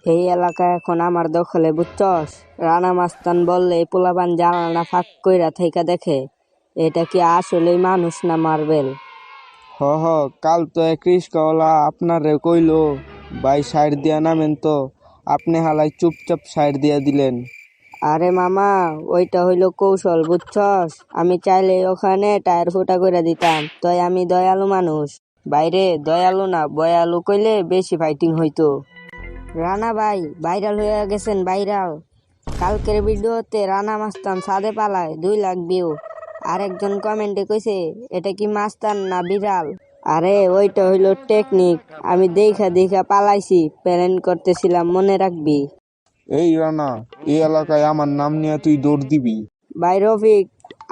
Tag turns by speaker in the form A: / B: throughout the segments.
A: এই এলাকা এখন আমার দখলে, বুঝছস? রানা মাস্তান বললে পোলাপান জানালা ফাঁক কইরা থাইকা দেখে। এটা কি আসলেই মানুষ না মার্বেল?
B: হ হ, কাল তো এক রিস্কাওয়ালা আপনারে কইলো ভাই সাইড দিয়া নামেন, তো আপনি হালাই চুপচাপ সাইড দিয়া দিলেন।
A: আরে মামা, ওইটা হইলো কৌশল, বুঝছস? আমি চাইলে ওখানে টায়ার ফুটা করে দিতাম। তাই আমি দয়ালু মানুষ। বাইরে দয়ালু না বয়ালু কইলে বেশি ফাইটিং হইতো। রানা ভাই ভাইরাল হয়ে গেছেন, ভাইরাল। কালকের ভিডিওতে রানা মাস্তান ছাদে পালায় 2 লাখ ভিউ। আরেকজন কমেন্টে কইছে এটা কি মাস্তান না বিড়াল? আরে ওইটা হইলো টেকনিক। আমি দেখা দেখা পালাইছি, প্ল্যান করতেছিলাম, মনে রাখবি।
B: এই রানা, এই এলাকায় আমার নাম নিয়ে তুই দৌড় দিবি?
A: ভাই রফিক,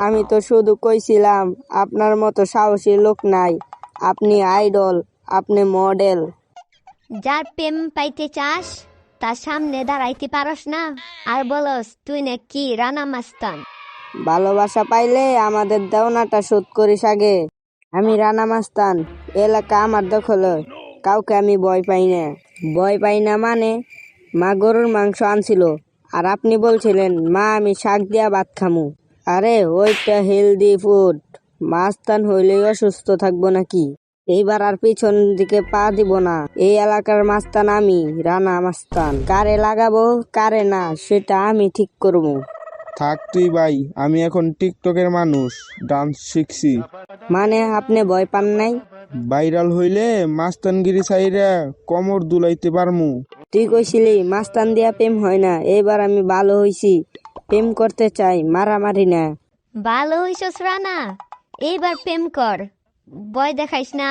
A: আমি তো শুধু কইছিলাম আপনার মতো সাহসী লোক নাই। আপনি আইডল, আপনি মডেল।
C: যার প্রেম পাইতে চাস তার সামনে দাঁড়াইতে পারস না, আর বলস তুই নাকি রানা মাস্তান।
A: ভালোবাসা পাইলে আমাদের দেওনাটা শোধ করিস আগে। আমি রানা মাস্তান, এলাকা আমার দখলে। কাউকে আমি ভয় পাই না। ভয় পাই না মানে? মা গরুর মাংস আনছিল, আর আপনি বলছিলেন মা আমি শাক দিয়া ভাত খামু। আরে ওইটা হেলদি ফুড। মাস্তান হইলেই অসুস্থ থাকবো নাকি? এইবার আর পিছন দিকে পা দিব না। এই এলাকার মাস্তান আমি, রানা মাস্তান। কারে লাগাবো কারে না সেটা আমি ঠিক করবো।
B: থাক তুই ভাই, আমি এখন টিকটকের মানুষ, ডান্স শিখছি।
A: মানে আপনি ভয় পান নাই?
B: ভাইরাল হইলে মাস্তানগিরি সাইরা কমর দুলাইতে পারমু।
A: তুই কইছিলি মাস্তান দিয়া প্রেম হয় না। এবার আমি ভালো হইছি, প্রেম করতে চাই, মারামারি না।
C: ভালো হইছস রানা, এইবার প্রেম কর, ভয় দেখাইস না।